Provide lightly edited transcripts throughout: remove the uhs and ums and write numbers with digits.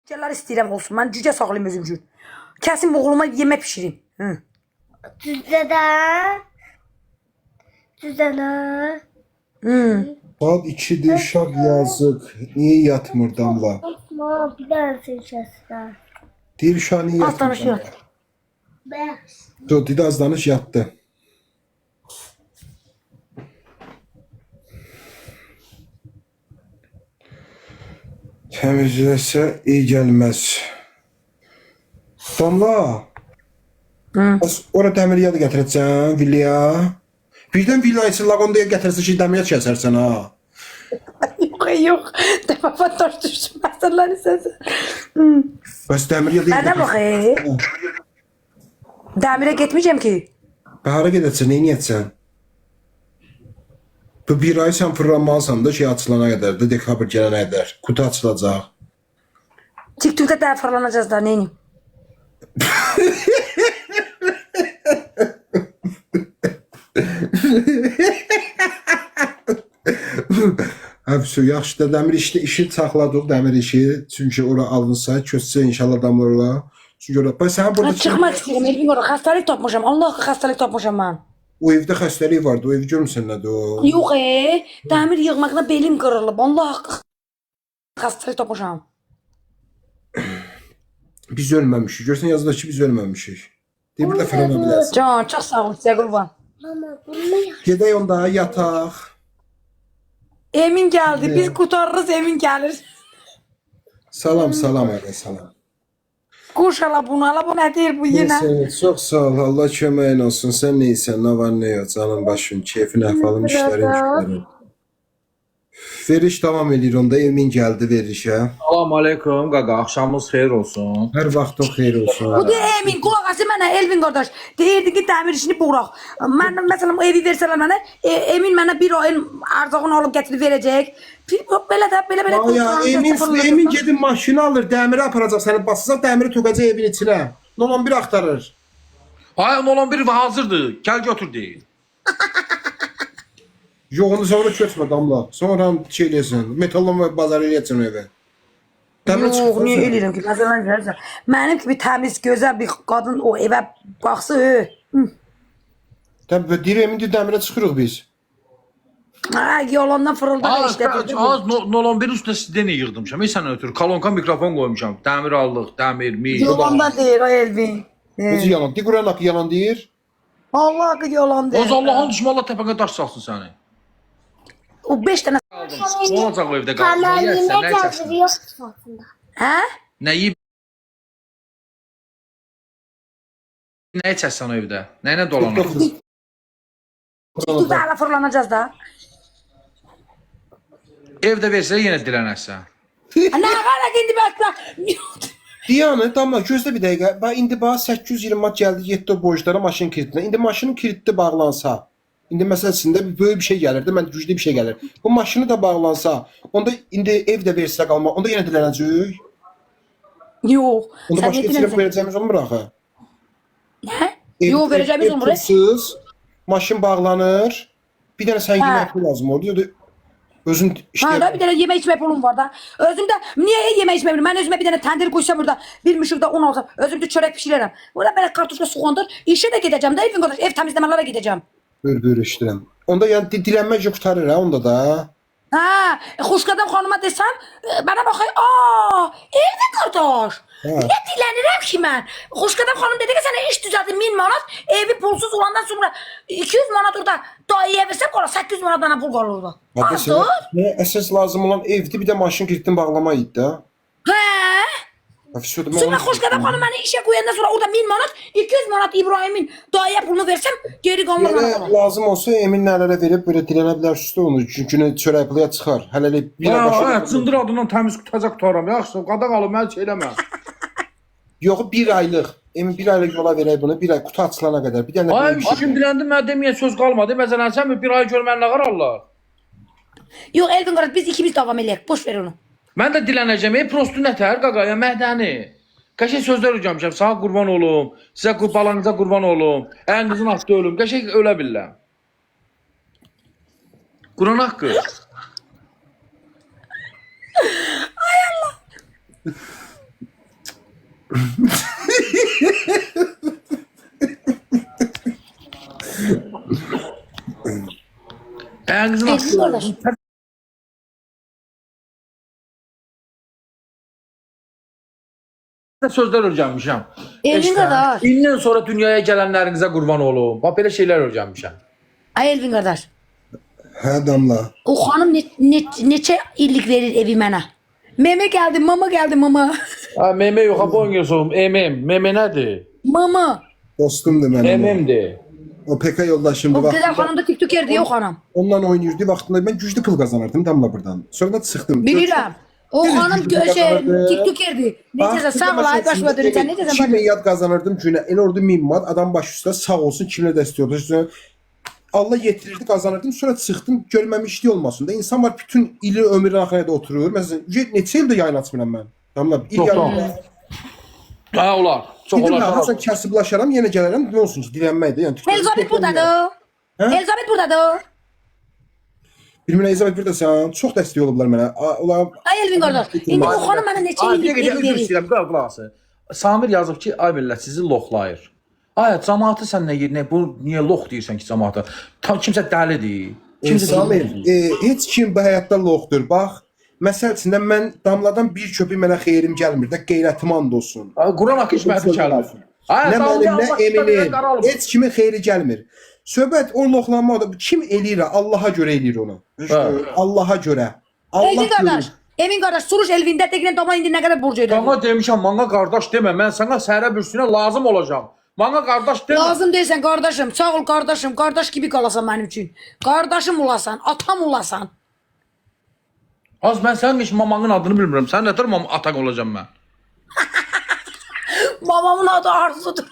Cücələr istəyirəm olsun. Mən cücə saxlayım özüm üçün. Kəsim oğluma yemək pişireyim. Hı. Cüzələr. Saat 2'dir, şah yazık. Niye yatmır Damla? Osman, bir dənə seçəsən. Deyir şah niye Az yatmır danışıyor. Damla? Bəs. Dur, dedi az danış yattı. Temizləsə iyi gəlməz. Damla. Ora dəmir yadı gətirəcəksən villaya. Birdən villa için laqondaya gətirsən ki, dəmir yad kəsərsən ha. Yok. Defa taş düşsün. Məsələləri səsə. Bəs dəmir yadı Mənə bax. Dəmirə getməyəcəm ki. Bahara gedəcəksən, neyin yetsən? Bu bir ay sən fırlanmalısan da şey açılana qədər də, dekabr gələnə qədər. Kutu açılacaq. TikTok'da da fırlanacağız da neyim? Həbsə, yaxşı da dəmir işi saxladıq, dəmir işi. Çünki ora alınsa, köçsə inşallah damlar ola. Çünki ora, bax sən burada... Çıxmaq istəyirəm, Elvin ora xəstəlik tapmışam. Allah xəstəlik tapmışam mən. O evdə xəstəlik vardı, o evi görmüsən nədir o? Yox dəmir yığmaqda belim qırılıb. Allah xəstəlik tapmışam. Biz ölməmişik. Görsən yazıda ki, biz ölməmişik. Deyir, bir də fırlana bilərsən. Can, çox sağ ol, sizə qurban. Mama, bunu yaxşı. Gedək onda, yataq. Emin gəldi, biz qurtarırız, Emin gəlir. Salam, salam, ələ, salam. Quş ala bunu, ala bu nədir bu yenə? Neyse, çok sağ ol. Allah köməyin olsun. Sen neysen, ne var ne yok. Canın başın, keyfin, əhvalın, işlerin, güçlerin. Veriş devam edir onda. Emin geldi verişe. Salam aleyküm qaqa, axşamınız xeyir olsun. Her vaxt o xeyir olsun. Bu da Emin, qulaq asın mənə, Elvin qardaş. Deyirdi ki, dəmir işini burax. Mən məsələn o evi versələr mənə, Emin mənə bir ayın arzağını alıb gətirib verəcək. Belə də, belə. Ya Emin gedin maşını alır, dəmiri aparacaq səni, basacaq dəmiri tökəcək evin içine. Nolan bir axtarır. Ay, olan bir hazırdır, gəl götür deyil. Yox, onu sonra köçmə Damla. Sonra şey eləsin, metallama bazar eləyəcəksən o evə. Dəmir Yox, çıxır. niyə eləyirəm ki? Məsələn, görürsən. Mənim kimi təmiz, gözəl bir qadın o evə baxsın. Təbii, deyir Emin deyir, dəmirə çıxırıq biz. Ha, yalandan fırıldaq işte. Az Nolan bir üstə sizdə nə yığdımşam? Sən ötür, kolonka mikrofon qoymuşam. Dəmir aldıq, dəmir, mi. Yalandan deyir o Elvin. Necə yalan? Deyir, Quran haqqı yalan deyir. Allah haqqı yalan deyir. Oz Allah'ın düşmə Allah təpəqə daş salsın səni. O 5 dənə. Aldım. Ne olacaq o evdə qaldın? Kanal Nə yemək içərsən? hazırlıyor sıfatında. Hə? Nə yeyib? Nə içərsən o evdə? Nə ilə dolanır? Bu da hala fırlanacağız da. Evdə versə yenə dilənərsən. Nə qara indi bəklə. Diyanı, Damla, gözlə bir dəqiqə. Bax, indi bax 820 mat gəldi, 7 o borclara maşın kreditlə. İndi maşının krediti bağlansa, indi məsələsində böyük bir şey gəlirdi, mən güclü bir şey gəlir. Bu maşını da bağlansa, onda indi ev də versə qalma, onda yenə dilənəcək. Yox. Onda Sən başqa nə tərəf deyirsən? verəcəyimiz olmur axı. Hə? Yox, verəcəyimiz olmur. Pulsuz, maşın bağlanır. Bir dənə sən yemək pulu lazım oldu. Ya da özün Ha da bir işte dənə yemək içmək pulum var da. Özümdə niyə yemək içmək bilmirəm? Mən özümə bir dənə təndir qoysam burada, bir mişıqda un alsam, özümdə çörək bişirərəm. Burada belə kartuşka soğandır. İşə də gedəcəm də, Elvin qardaş, ev təmizləmələrə gedəcəm. bür işdirəm. Onda yəni dilənmək qurtarır ha onda da. Ha, Xoşqadam xanıma desəm, bana baxay, Elvin qardaş. Niyə dilənirəm ki mən? Xoşqadam xanım dedi ki, sənə iş düzəldim 1000 manat, evi pulsuz olandan sonra 200 manat orada dayıya versəm, qala 800 manat bana pul qalır orada. Azdır. Əsas lazım olan evdir, bir də maşın kreditini bağlama idi da. Hə? Afişoda Sonra Xoşqadam xanım məni işə qoyandan sonra orada 1000 manat, 200 manat İbrahimin dayıya pulunu versəm, geri qalmır bana Yəni qalır. lazım olsa Emin nələrə verib belə dilənə bilər üstə onu. Çünki çörək puluya çıxar. Hələlik bir Ha, başa. cındır adından təmiz qutacaq tutaram. Yaxşı, qadaq alım, mən şey eləmə. Yox, bir aylıq. Emin bir aylıq yola verək bunu. Bir ay kutu açılana qədər. Bir dənə Ay, böyük bir gün diləndim, mən deməyə söz qalmadı. Məsələn, sən bir ay görmən nə qararlar? Yox, Elvin qardaş, biz ikimiz davam eləyək. Boş ver onu. Mən də dilənəcəm. Prostu nətər qaqaya, məhdəni. Qəşəng sözlər öyrənmişəm. Sağ qurban olum. Sizə balanıza qurban olum. Əyinizin altında ölüm. Qəşəng ölə bilirəm. Quran haqqı. Əlinizin Elvin qardaş. sözlər öyrənmişəm. Elvin Eşitəm. qardaş. İndən sonra dünyaya gələnlərinizə qurban olum. Bax belə şeylər öyrənmişəm. Ay Elvin qardaş. Hə Damla. O xanım neçə illik verir evi mənə? Meme geldi, mama geldi, mama. Ha, meme yox, ha boyun yoxsum. Meme nədir? Mama. Dostumdur mənim. MM'dir. O PK yoldaşımdı O vaxt. Güzel hanım da TikToker'di yok hanım. Onunla oynayırdı vaxtında mən güclü pul qazanırdım Damla buradan. Sonra da çıxdım. Bilirəm. O Güzel hanım güclü kazanırdı. TikToker'di. Necəsə sağ ol ay başıma dönürsən. Necəsə 2 baş. milyar qazanırdım günə. Elə orada 1000 manat adam baş üstə sağ olsun kimlə dəstək oldu. Allah yetirirdi qazanırdım. Sonra çıxdım görməmişlik olmasın da. İnsan var bütün ili ömrünün axırında oturur. Məsələn neçə ildə yayın açmıram mən. Damla il Çox yarım. Ha, olar. Çox Dedim olar. ha, hasan kasıblaşaram, yenə gələrəm. Ne olsun ki, dilənməkdir. Yəni Elizabeth buradadır. Elizabeth buradadır. Bilmirəm Elizabeth burdasan. Çox dəstək olublar mənə. Onlar Ay Elvin qardaş. İndi o xanım mənə neçə illik evi Üzr verir. istəyirəm, qulaq. Samir yazıb ki, ay millət sizi loxlayır. Ay, cəmaatı sən nə bu niyə lox deyirsən ki, cəmaata? Tam kimsə dəlidir. Kimsə Samir, heç kim bu həyatda loxdur. Bax, məsəl üçün də mən Damladan bir köpük mənə xeyrim gəlmir də, qeyrətim and olsun. Quran haqqı hikməti gəlmir. Ay, Nə mənim, nə Eminin, Eminin. heç kimin xeyri gəlmir. Söhbət o loxlanma da kim eləyir? Allaha görə eləyir onu. Allaha görə. Allah Elvin qardaş. görür. Emin qardaş soruş Elvində təqribən dama indi nə qədər borc ödədi? Sana demişəm, mənə qardaş demə, mən sənə səhərə bürsünə lazım olacağam. Mənə qardaş demə. Lazım deyilsən qardaşım. Sağ ol qardaşım. Qardaş kimi qalasan mənim üçün. Qardaşım olasan, atam olasan. Az mən sənin heç mamanın adını bilmirəm. Sən nətər mam atak olacağam mən? Babamın adı Arzudur.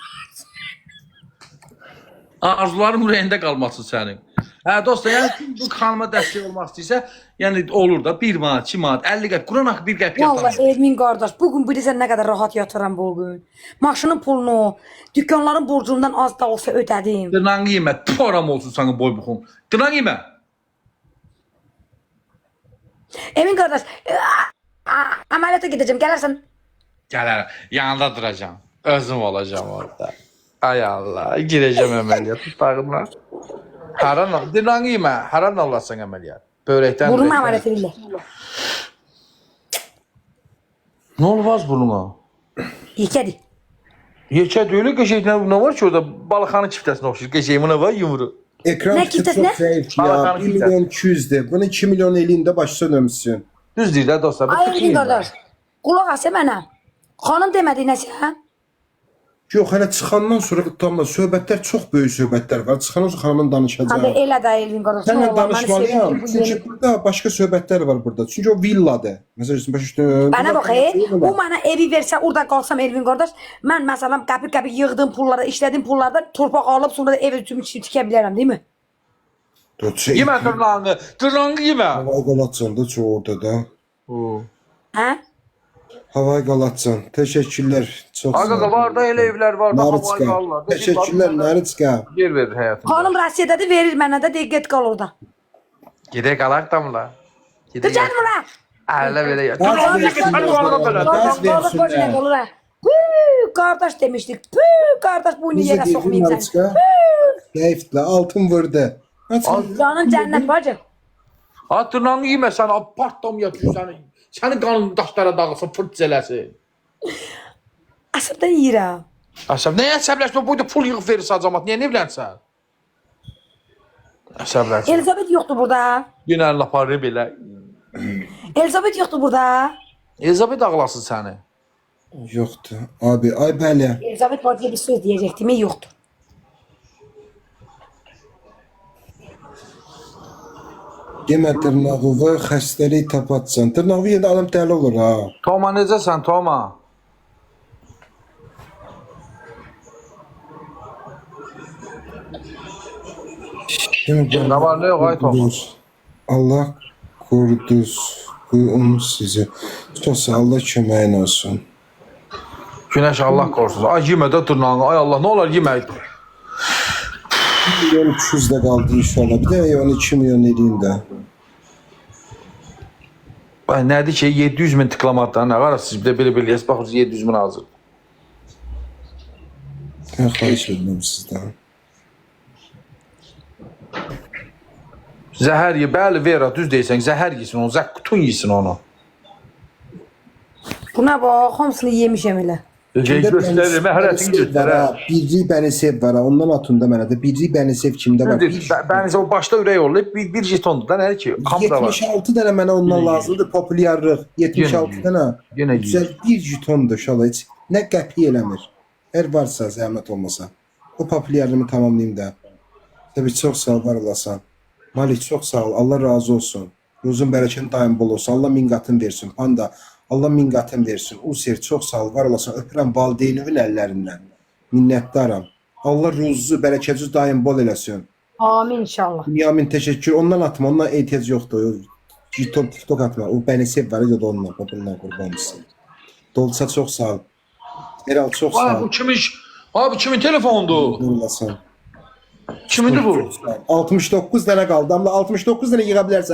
Arzuların ürəyində qalmasın sənin. Hə dostlar, yəni kim bu xanıma dəstək olmaq istəyirsə, yəni olur da 1 manat, 2 manat, 50 qəpik, Quran haqqı 1 qəpik Vallahi yatar. Elmin qardaş, bugün bilirsən nə qədər rahat yatıram bugün. Maşının pulunu, dükkanların borcundan az da olsa ödədim. Dırnağını yemə, param olsun sana boy buxun. Dırnağını yemə. Emin qardaş, əməliyyata gedəcəm, gələrsən. Gələrəm, yanında duracağam. Özüm olacağım orada. Ay Allah, girəcəm əməliyyat tutağına. Haran ol, dırnağını yemə, haran olasın əməliyyat. Börəkdən. Burnumu əməliyyat edirlər. Nə olmaz burnuna? Yekədir. Yekə deyil, qəşəngdən nə var ki orada balıqxanı çiftəsinə oxşayır. Qəşəng nə var yumru. Ekran Nə küçük kitlesine? çok zayıf ya. Balkan 1 milyon 200'de. Bunu 2 milyon elinde başta dönmüşsün. Düz deyir də dostlar. bu Ay fikir Emin yeri. qardaş, qulaq as mənə. Xanım demədi nəsə? Yok hele çıkandan sonra tamam söhbətlər çok böyük söhbətlər var. Çıxandan sonra xanımın Hadi danışacağı. elə də Elvin qardaş. Sənlə Nə olar, məni danışmalıyam. sevindim bu yeni. Çünki burada başqa söhbətlər var burada. Çünki o villadır. Məsələn, başa düşdün? Bana bax, o mənə evi versə, orada qalsam Elvin qardaş, mən məsələn qəpik-qəpik yığdığım pullara, işlədiyim pullardan torpaq alıb sonra da ev üçün tikə bilərəm, deyilmi? Yemə dırnağını, dırnağını yemə. Havay Qalatcan'da çox orada da. Hə? Havay Qalatcan. Təşəkkürlər. Çox sağ Aga ol. var da elə evlər var da havayı Nariçka. qallar. Təşəkkürlər Nariçka. Yer verir həyatım. Xanım Rusiyadadır, verir mənə də, diqqət qal orada. Gedək qalaq da mı la? Dur canım ula. Ələ verə ya. Gaz versinlər. Qardaş demişdik. Püh, qardaş bu niyə yerə soxmayım səni. Nariçka. Keyiflə altın vurdu. Canın cənnət bacı. Ha dırnağını yemə sən, partlam yatır səni. Sənin qanın daşlara dağılsın, fırt cələsi. Əsəbdən yeyirəm. Əsəb, nəyə əsəbləşmə? Bu da pul yığıb verirsə cəmat. Niyə evlənsən? Əsəbləşmə. Elizabeth yoxdur burada. Yenə laparı belə. Elizabeth yoxdur burada. Elizabeth ağlasın səni. Yoxdur. Abi, ay bəli. Elizabeth bacıya bir söz deyəcəkdim, yoxdur. Demə dırnağıvı xəstəlik tapatsan. Dırnağı yedə adam dəli olur ha. Toma necəsən, Toma? Nə var, nə yox, ay Toma? Allah koruduz sizi. Çox sağ Allah köməyin olsun. Günəş Allah qorusun. Ay yemə də dırnağını. Ay Allah, nə olar yemə. 1 milyon 200 də qaldı inşallah. Bir də onu 2 milyon eləyin də. Ay nədir ki 700 min tıklamatdan nə qarasınız? Bir də belə-belə bax 700 min hazır. Mən xahiş edirəm sizdən. Zəhər ye, bəli Vera, düz deyirsən, zəhər yesin onu, zəkkutun yesin onu. Buna bax, hamısını yemişəm elə. Göstərir, məharətini göstərir. Birlik bəni sev var ha. Ondan atında mənə də. Birlik bəni sev kimdə var? Bənisə o başda ürək olub, bir jetondur da, nədir ki? Kamda var. 76 dənə mənə ondan lazımdır, populyarlıq. 76 dənə. Yenə Güzel bir jetondur şala heç. Nə qəpiy eləmir. Hər varsa, zəhmət olmasa. O populyarlığımı tamamlayayım da. Təbii çox sağ ol, var olasan. Malik çox sağ ol, Allah razı olsun. Ruzun bərəkətin daim bol olsun. Allah min qatın versin. Panda, Allah min qatın versin. Usir çox sağ ol, var olasan. Öpürəm valideynimin əllərindən. Minnətdaram. Allah ruzunuzu, bərəkətizi daim bol eləsin. Amin inşallah. Yamin teşekkür. Ondan atma. Ondan ehtiyac yoktu. TikTok atma. O beni sev var ya da onunla. O bundan kurban olsun. Dolsa çok sağ ol. Eral çok sağ Ay ol. bu kimin? Abi kimin telefondu? Nurlasın. Kimindir bu? 69 tane kaldı. Damla 69 tane yıkabilirsen.